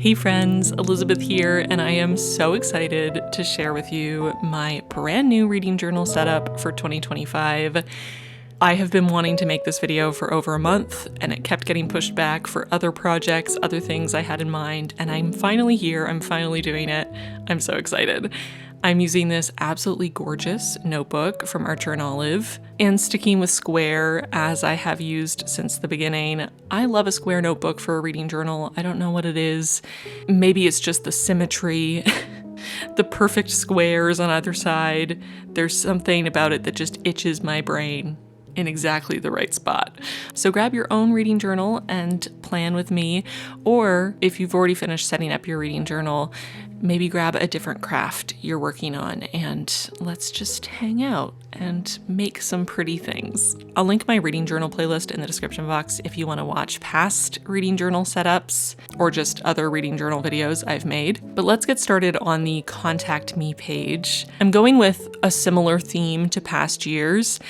Hey friends, Elizabeth here, and I am so excited to share with you my brand new reading journal setup for 2025. I have been wanting to make this video for over a month, and it kept getting pushed back for other projects, other things I had in mind, and I'm finally here, I'm finally doing it. I'm so excited. I'm using this absolutely gorgeous notebook from Archer and Olive and sticking with square as I have used since the beginning. I love a square notebook for a reading journal. I don't know what it is. Maybe it's just the symmetry, the perfect squares on either side. There's something about it that just itches my brain in exactly the right spot. So grab your own reading journal and plan with me, or if you've already finished setting up your reading journal, maybe grab a different craft you're working on and let's just hang out and make some pretty things. I'll link my reading journal playlist in the description box if you want to watch past reading journal setups or just other reading journal videos I've made. But let's get started on the Contact Me page. I'm going with a similar theme to past years.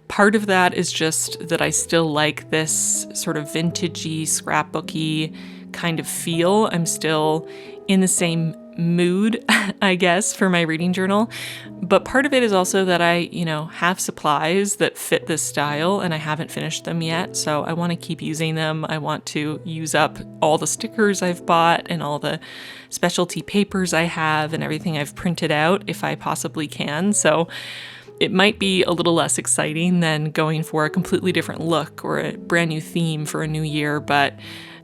Part of that is just that I still like this sort of vintagey, scrapbooky kind of feel. I'm still in the same mood, I guess, for my reading journal. But part of it is also that I, have supplies that fit this style and I haven't finished them yet. So I want to keep using them. I want to use up all the stickers I've bought and all the specialty papers I have and everything I've printed out if I possibly can. So it might be a little less exciting than going for a completely different look or a brand new theme for a new year, but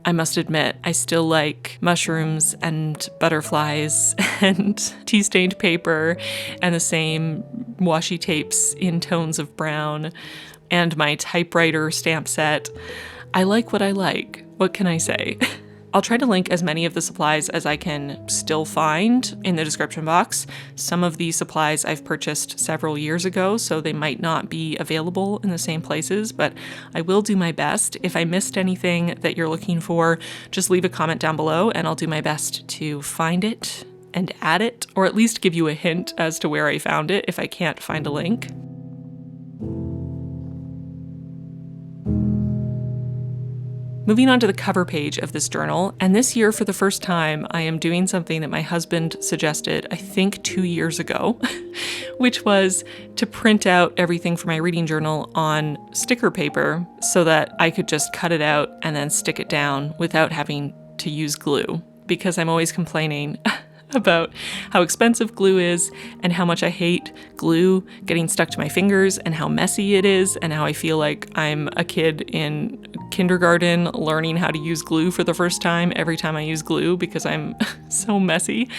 I must admit, I still like mushrooms and butterflies and tea-stained paper and the same washi tapes in tones of brown and my typewriter stamp set. I like what I like. What can I say? I'll try to link as many of the supplies as I can still find in the description box. Some of these supplies I've purchased several years ago, so they might not be available in the same places, but I will do my best. If I missed anything that you're looking for, just leave a comment down below and I'll do my best to find it and add it, or at least give you a hint as to where I found it if I can't find a link. Moving on to the cover page of this journal, and this year for the first time I am doing something that my husband suggested, I think 2 years ago, which was to print out everything for my reading journal on sticker paper so that I could just cut it out and then stick it down without having to use glue, because I'm always complaining about how expensive glue is and how much I hate glue getting stuck to my fingers and how messy it is and how I feel like I'm a kid in kindergarten learning how to use glue for the first time every time I use glue because I'm so messy.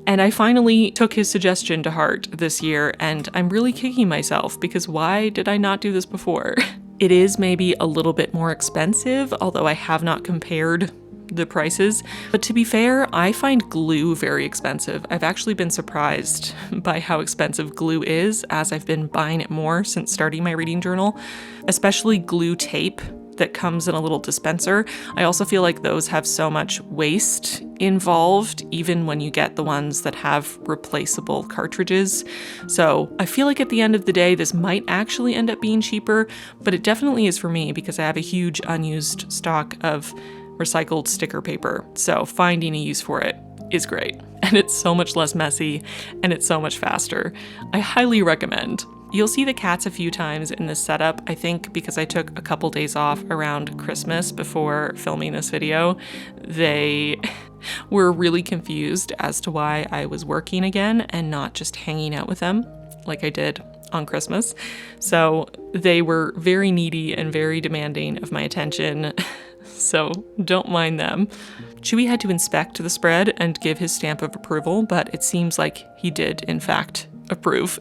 And I finally took his suggestion to heart this year and I'm really kicking myself because why did I not do this before? It is maybe a little bit more expensive, although I have not compared the prices. But to be fair, I find glue very expensive. I've actually been surprised by how expensive glue is as I've been buying it more since starting my reading journal, especially glue tape that comes in a little dispenser. I also feel like those have so much waste involved, even when you get the ones that have replaceable cartridges. So I feel like at the end of the day, this might actually end up being cheaper, but it definitely is for me because I have a huge unused stock of recycled sticker paper, so finding a use for it is great. And it's so much less messy, and it's so much faster. I highly recommend. You'll see the cats a few times in this setup, I think because I took a couple days off around Christmas before filming this video. They were really confused as to why I was working again and not just hanging out with them like I did on Christmas. So they were very needy and very demanding of my attention. So don't mind them. Chewy had to inspect the spread and give his stamp of approval, but it seems like he did, in fact, approve.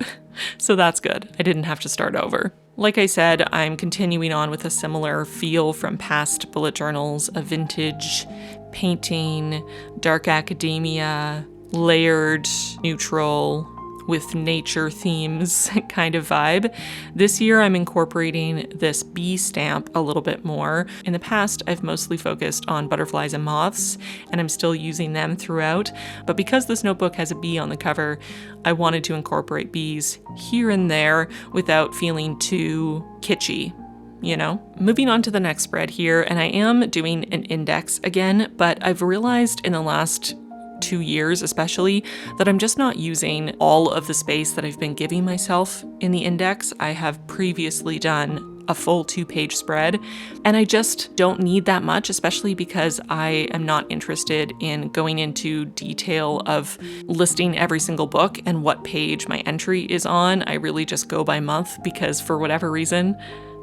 So that's good. I didn't have to start over. Like I said, I'm continuing on with a similar feel from past bullet journals, a vintage, painting, dark academia, layered, neutral, with nature themes kind of vibe. This year I'm incorporating this bee stamp a little bit more. In the past, I've mostly focused on butterflies and moths, and I'm still using them throughout. But because this notebook has a bee on the cover, I wanted to incorporate bees here and there without feeling too kitschy. Moving on to the next spread here, and I am doing an index again, but I've realized in the last 2 years especially that I'm just not using all of the space that I've been giving myself in the index. I have previously done a full 2-page spread, and I just don't need that much, especially because I am not interested in going into detail of listing every single book and what page my entry is on. I really just go by month because for whatever reason,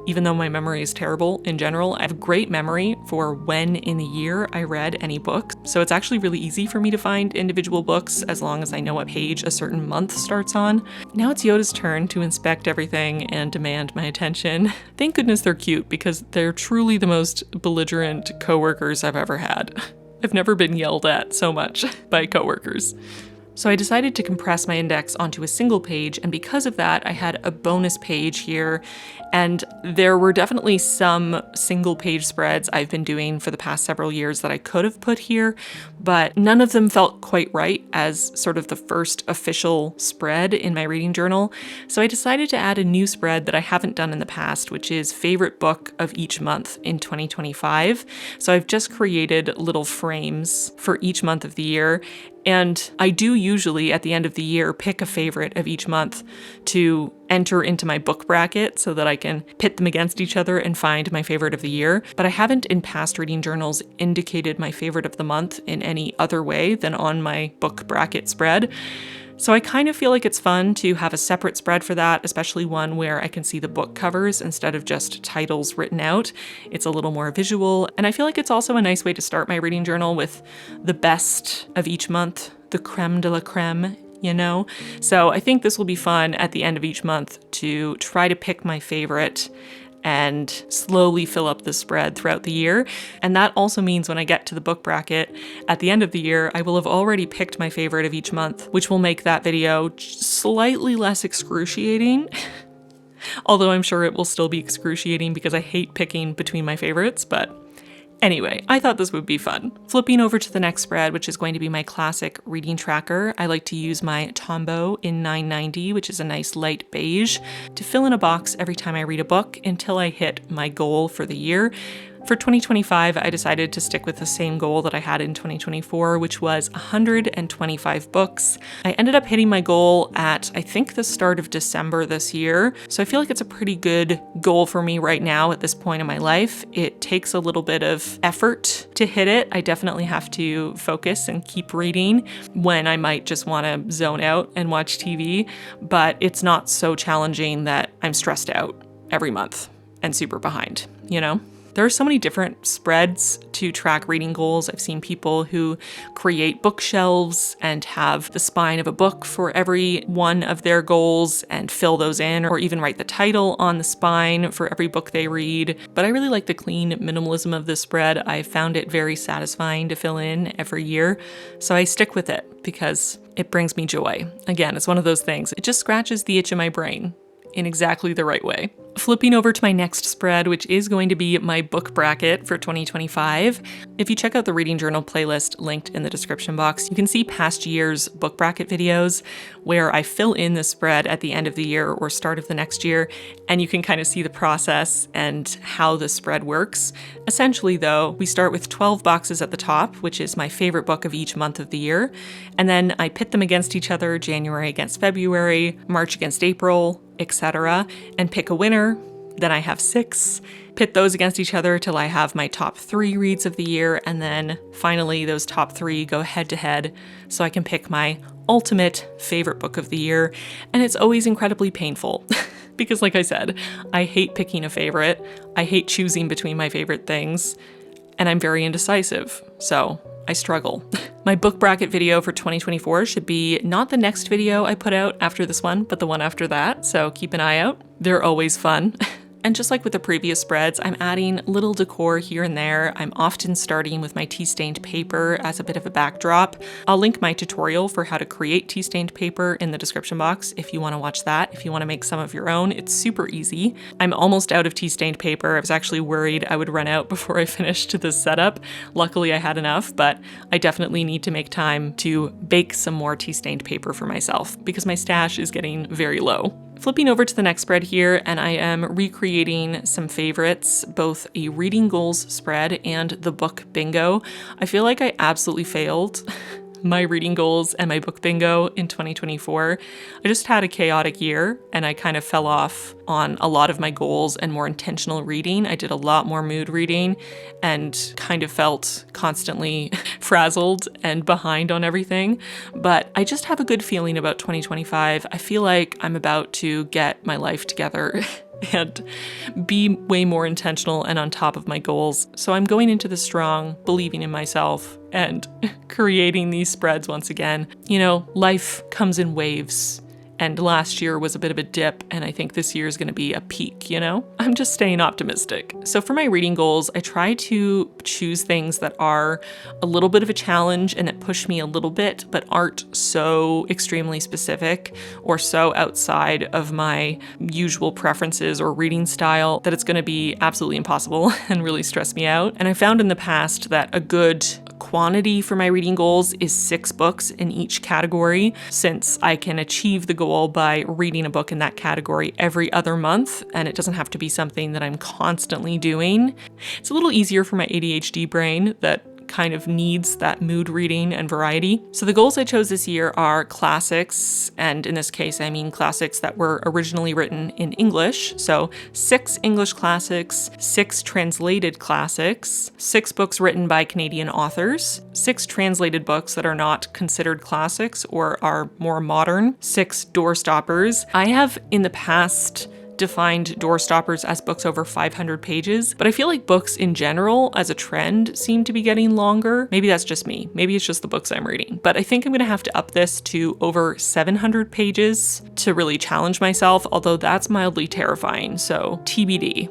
even though my memory is terrible in general, I have great memory for when in the year I read any book. So it's actually really easy for me to find individual books as long as I know what page a certain month starts on. Now it's Yoda's turn to inspect everything and demand my attention. Thank goodness they're cute because they're truly the most belligerent coworkers I've ever had. I've never been yelled at so much by coworkers. So I decided to compress my index onto a single page, and because of that, I had a bonus page here, and there were definitely some single page spreads I've been doing for the past several years that I could have put here, but none of them felt quite right as sort of the first official spread in my reading journal. So I decided to add a new spread that I haven't done in the past, which is favorite book of each month in 2025. So I've just created little frames for each month of the year. And I do usually, at the end of the year, pick a favorite of each month to enter into my book bracket so that I can pit them against each other and find my favorite of the year. But I haven't in past reading journals indicated my favorite of the month in any other way than on my book bracket spread. So I kind of feel like it's fun to have a separate spread for that, especially one where I can see the book covers instead of just titles written out. It's a little more visual, and I feel like it's also a nice way to start my reading journal with the best of each month, the creme de la creme, So I think this will be fun at the end of each month to try to pick my favorite and slowly fill up the spread throughout the year. And that also means when I get to the book bracket at the end of the year, I will have already picked my favorite of each month, which will make that video slightly less excruciating. Although I'm sure it will still be excruciating because I hate picking between my favorites, but anyway, I thought this would be fun. Flipping over to the next spread, which is going to be my classic reading tracker, I like to use my Tombow in 990, which is a nice light beige, to fill in a box every time I read a book until I hit my goal for the year. For 2025, I decided to stick with the same goal that I had in 2024, which was 125 books. I ended up hitting my goal at, I think, the start of December this year. So I feel like it's a pretty good goal for me right now at this point in my life. It takes a little bit of effort to hit it. I definitely have to focus and keep reading when I might just want to zone out and watch TV, but it's not so challenging that I'm stressed out every month and super behind, There are so many different spreads to track reading goals. I've seen people who create bookshelves and have the spine of a book for every one of their goals and fill those in, or even write the title on the spine for every book they read. But I really like the clean minimalism of this spread. I found it very satisfying to fill in every year, so I stick with it because it brings me joy. Again, it's one of those things. It just scratches the itch in my brain in exactly the right way. Flipping over to my next spread, which is going to be my book bracket for 2025. If you check out the reading journal playlist linked in the description box, you can see past year's book bracket videos where I fill in the spread at the end of the year or start of the next year, and you can kind of see the process and how the spread works. Essentially, though, we start with 12 boxes at the top, which is my favorite book of each month of the year, and then I pit them against each other, January against February, March against April, etc., and pick a winner. Then I have 6, pit those against each other till I have my top 3 reads of the year, and then finally those top 3 go head to head so I can pick my ultimate favorite book of the year. And it's always incredibly painful because, like I said, I hate picking a favorite. I hate choosing between my favorite things, and I'm very indecisive, so I struggle. My book bracket video for 2024 should be not the next video I put out after this one, but the one after that, so keep an eye out. They're always fun. And just like with the previous spreads, I'm adding little decor here and there. I'm often starting with my tea-stained paper as a bit of a backdrop. I'll link my tutorial for how to create tea-stained paper in the description box if you want to watch that, if you want to make some of your own. It's super easy. I'm almost out of tea-stained paper. I was actually worried I would run out before I finished this setup. Luckily, I had enough, but I definitely need to make time to bake some more tea-stained paper for myself because my stash is getting very low. Flipping over to the next spread here, and I am recreating some favorites, both a reading goals spread and the book bingo. I feel like I absolutely failed my reading goals and my book bingo in 2024. I just had a chaotic year and I kind of fell off on a lot of my goals and more intentional reading. I did a lot more mood reading and kind of felt constantly frazzled and behind on everything. But I just have a good feeling about 2025. I feel like I'm about to get my life together and be way more intentional and on top of my goals. So I'm going into this strong, believing in myself and creating these spreads once again. You know, life comes in waves. And last year was a bit of a dip, and I think this year is going to be a peak, you know? I'm just staying optimistic. So for my reading goals, I try to choose things that are a little bit of a challenge and that push me a little bit, but aren't so extremely specific or so outside of my usual preferences or reading style that it's going to be absolutely impossible and really stress me out. And I found in the past that a good quantity for my reading goals is 6 books in each category, since I can achieve the goal by reading a book in that category every other month, and it doesn't have to be something that I'm constantly doing. It's a little easier for my ADHD brain that kind of needs that mood reading and variety. So the goals I chose this year are classics, and in this case I mean classics that were originally written in English. So 6 English classics, 6 translated classics, 6 books written by Canadian authors, 6 translated books that are not considered classics or are more modern, 6 doorstoppers. I have in the past defined doorstoppers as books over 500 pages, but I feel like books in general as a trend seem to be getting longer. Maybe that's just me. Maybe it's just the books I'm reading, but I think I'm going to have to up this to over 700 pages to really challenge myself, although that's mildly terrifying, so TBD.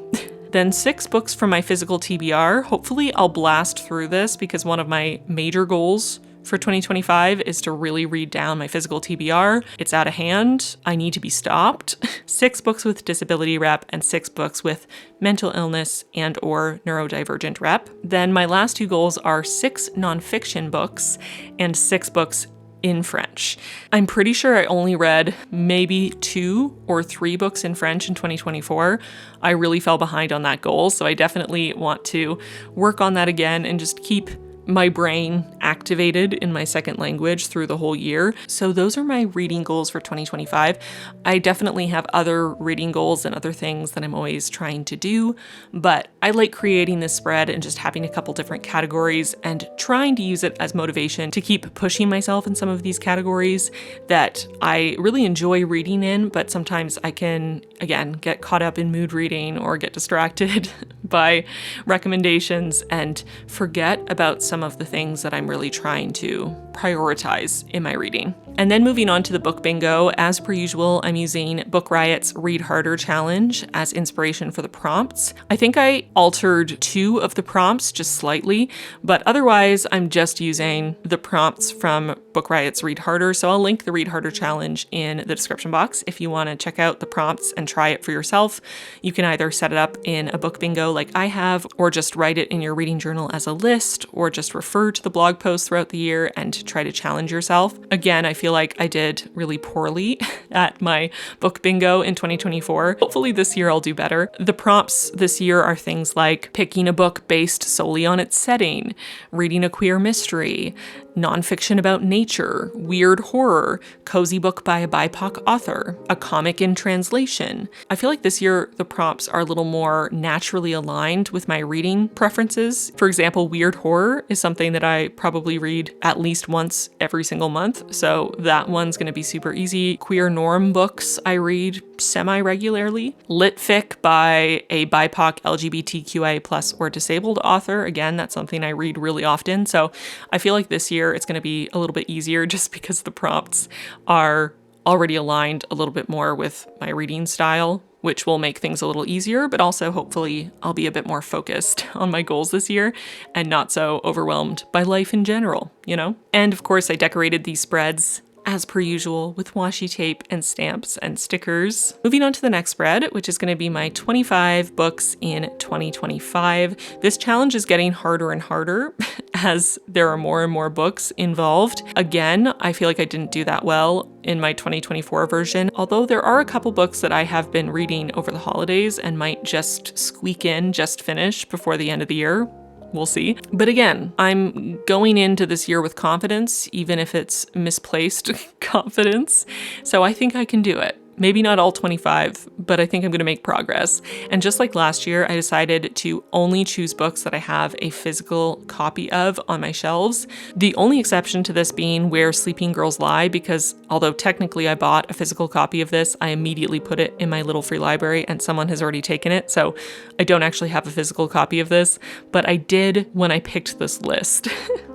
Then 6 books from my physical TBR. Hopefully I'll blast through this because one of my major goals for 2025 is to really read down my physical TBR. It's out of hand. I need to be stopped. 6 books with disability rep and 6 books with mental illness and or neurodivergent rep. Then my last 2 goals are 6 nonfiction books and 6 books in French. I'm pretty sure I only read maybe 2 or 3 books in French in 2024. I really fell behind on that goal, so I definitely want to work on that again and just keep my brain activated in my second language through the whole year. So those are my reading goals for 2025. I definitely have other reading goals and other things that I'm always trying to do, but I like creating this spread and just having a couple different categories and trying to use it as motivation to keep pushing myself in some of these categories that I really enjoy reading in, but sometimes I can, again, get caught up in mood reading or get distracted by recommendations and forget about some of the things that I'm really trying to prioritize in my reading. And then moving on to the book bingo, as per usual, I'm using Book Riot's Read Harder challenge as inspiration for the prompts. I think I altered 2 of the prompts just slightly, but otherwise I'm just using the prompts from Book Riot's Read Harder. So I'll link the Read Harder challenge in the description box if you want to check out the prompts and try it for yourself. You can either set it up in a book bingo like I have, or just write it in your reading journal as a list, or just refer to the blog posts throughout the year and try to challenge yourself. Again, I feel like I did really poorly at my book bingo in 2024. Hopefully this year I'll do better. The prompts this year are things like picking a book based solely on its setting, reading a queer mystery, nonfiction about nature, weird horror, cozy book by a BIPOC author, a comic in translation. I feel like this year the prompts are a little more naturally aligned with my reading preferences. For example, weird horror is something that I probably read at least once every single month, so that one's going to be super easy. Queer norm books I read semi-regularly. Lit fic by a BIPOC LGBTQIA+ or disabled author. Again, that's something I read really often, so I feel like this year it's going to be a little bit easier just because the prompts are already aligned a little bit more with my reading style, which will make things a little easier, but also hopefully I'll be a bit more focused on my goals this year and not so overwhelmed by life in general, you know? And of course I decorated these spreads as per usual, with washi tape and stamps and stickers. Moving on to the next spread, which is going to be my 25 books in 2025. This challenge is getting harder and harder as there are more and more books involved. Again, I feel like I didn't do that well in my 2024 version, although there are a couple books that I have been reading over the holidays and might just squeak in, just finish before the end of the year. We'll see. But again, I'm going into this year with confidence, even if it's misplaced confidence. So I think I can do it. Maybe not all 25, but I think I'm going to make progress. And just like last year, I decided to only choose books that I have a physical copy of on my shelves. The only exception to this being Where Sleeping Girls Lie, because although technically I bought a physical copy of this, I immediately put it in my little free library and someone has already taken it. So I don't actually have a physical copy of this, but I did when I picked this list.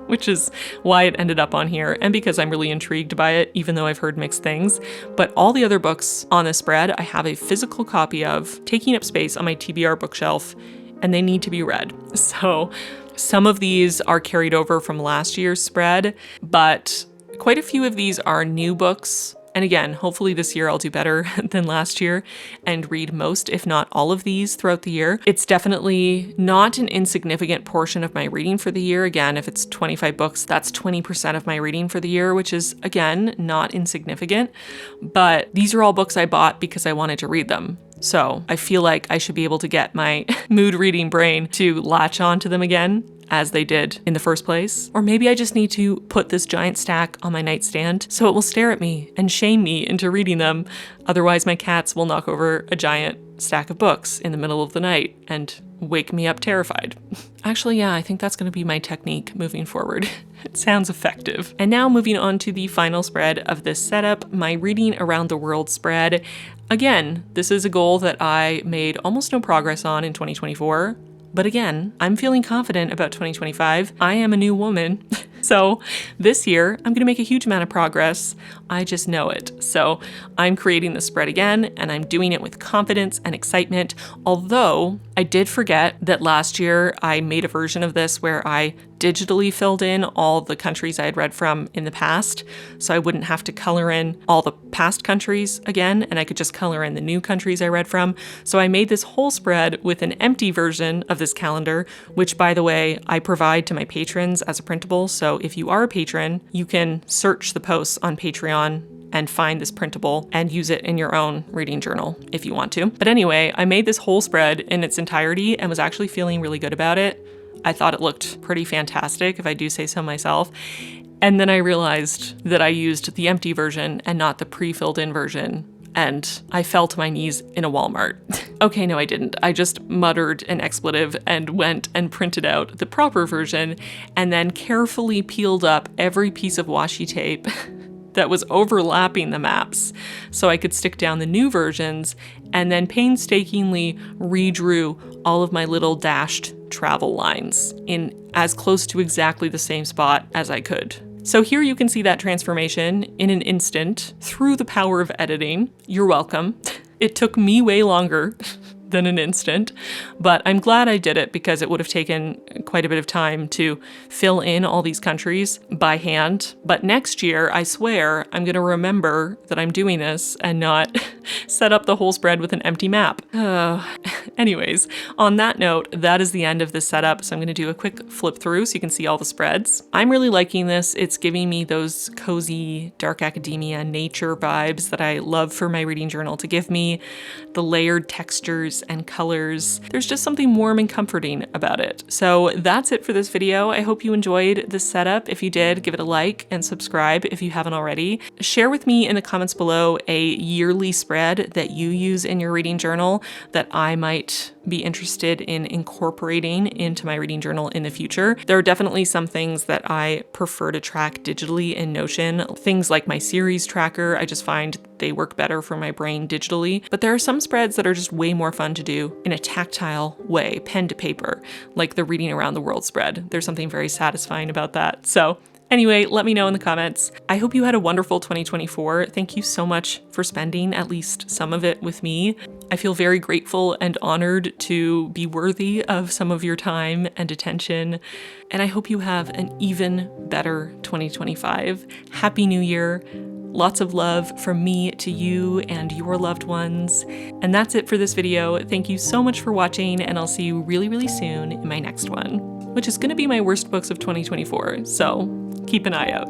Which is why it ended up on here, and because I'm really intrigued by it, even though I've heard mixed things. But all the other books on this spread, I have a physical copy of, taking up space on my TBR bookshelf, and they need to be read. So some of these are carried over from last year's spread, but quite a few of these are new books. And again, hopefully this year I'll do better than last year and read most, if not all of these throughout the year. It's definitely not an insignificant portion of my reading for the year. Again, if it's 25 books, that's 20% of my reading for the year, which is, again, not insignificant. But these are all books I bought because I wanted to read them. So I feel like I should be able to get my mood reading brain to latch onto them again, as they did in the first place. Or maybe I just need to put this giant stack on my nightstand so it will stare at me and shame me into reading them. Otherwise, my cats will knock over a giant stack of books in the middle of the night and wake me up terrified. Actually, yeah, I think that's going to be my technique moving forward. It sounds effective. And now moving on to the final spread of this setup, my Reading Around the World spread. Again, this is a goal that I made almost no progress on in 2024. But again, I'm feeling confident about 2025. I am a new woman. So this year, I'm going to make a huge amount of progress. I just know it. So I'm creating the spread again, and I'm doing it with confidence and excitement. Although I did forget that last year I made a version of this where I digitally filled in all the countries I had read from in the past, so I wouldn't have to color in all the past countries again, and I could just color in the new countries I read from. So I made this whole spread with an empty version of this calendar, which, by the way, I provide to my patrons as a printable. So if you are a patron, you can search the posts on Patreon and find this printable and use it in your own reading journal if you want to. But anyway, I made this whole spread in its entirety and was actually feeling really good about it. I thought it looked pretty fantastic, if I do say so myself. And then I realized that I used the empty version and not the pre-filled in version, and I fell to my knees in a Walmart. Okay, no, I didn't. I just muttered an expletive and went and printed out the proper version and then carefully peeled up every piece of washi tape that was overlapping the maps so I could stick down the new versions, and then painstakingly redrew all of my little dashed travel lines in as close to exactly the same spot as I could. So here you can see that transformation in an instant through the power of editing. You're welcome. It took me way longer than an instant, but I'm glad I did it because it would have taken quite a bit of time to fill in all these countries by hand. But next year, I swear, I'm going to remember that I'm doing this and not set up the whole spread with an empty map. Anyways, on that note, that is the end of this setup. So I'm going to do a quick flip through so you can see all the spreads. I'm really liking this. It's giving me those cozy, dark academia, nature vibes that I love for my reading journal to give me. The layered textures and colors. There's just something warm and comforting about it. So that's it for this video. I hope you enjoyed this setup. If you did, give it a like and subscribe if you haven't already. Share with me in the comments below a yearly spread that you use in your reading journal that I might be interested in incorporating into my reading journal in the future. There are definitely some things that I prefer to track digitally in Notion. Things like my series tracker, I just find they work better for my brain digitally. But there are some spreads that are just way more fun to do in a tactile way, pen to paper, like the Reading Around the World spread. There's something very satisfying about that. So anyway, let me know in the comments. I hope you had a wonderful 2024. Thank you so much for spending at least some of it with me. I feel very grateful and honored to be worthy of some of your time and attention. And I hope you have an even better 2025. Happy New Year. Lots of love from me to you and your loved ones. And that's it for this video. Thank you so much for watching, and I'll see you really, really soon in my next one, which is going to be my worst books of 2024, so keep an eye out.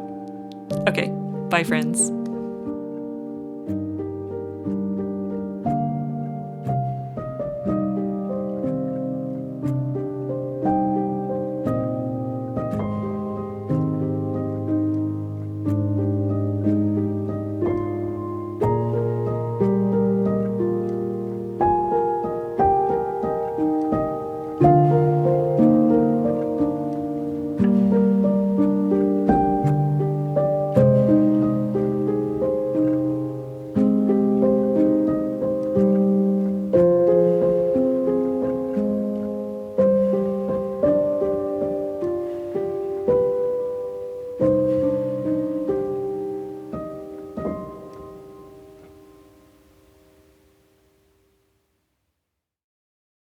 Okay, bye friends.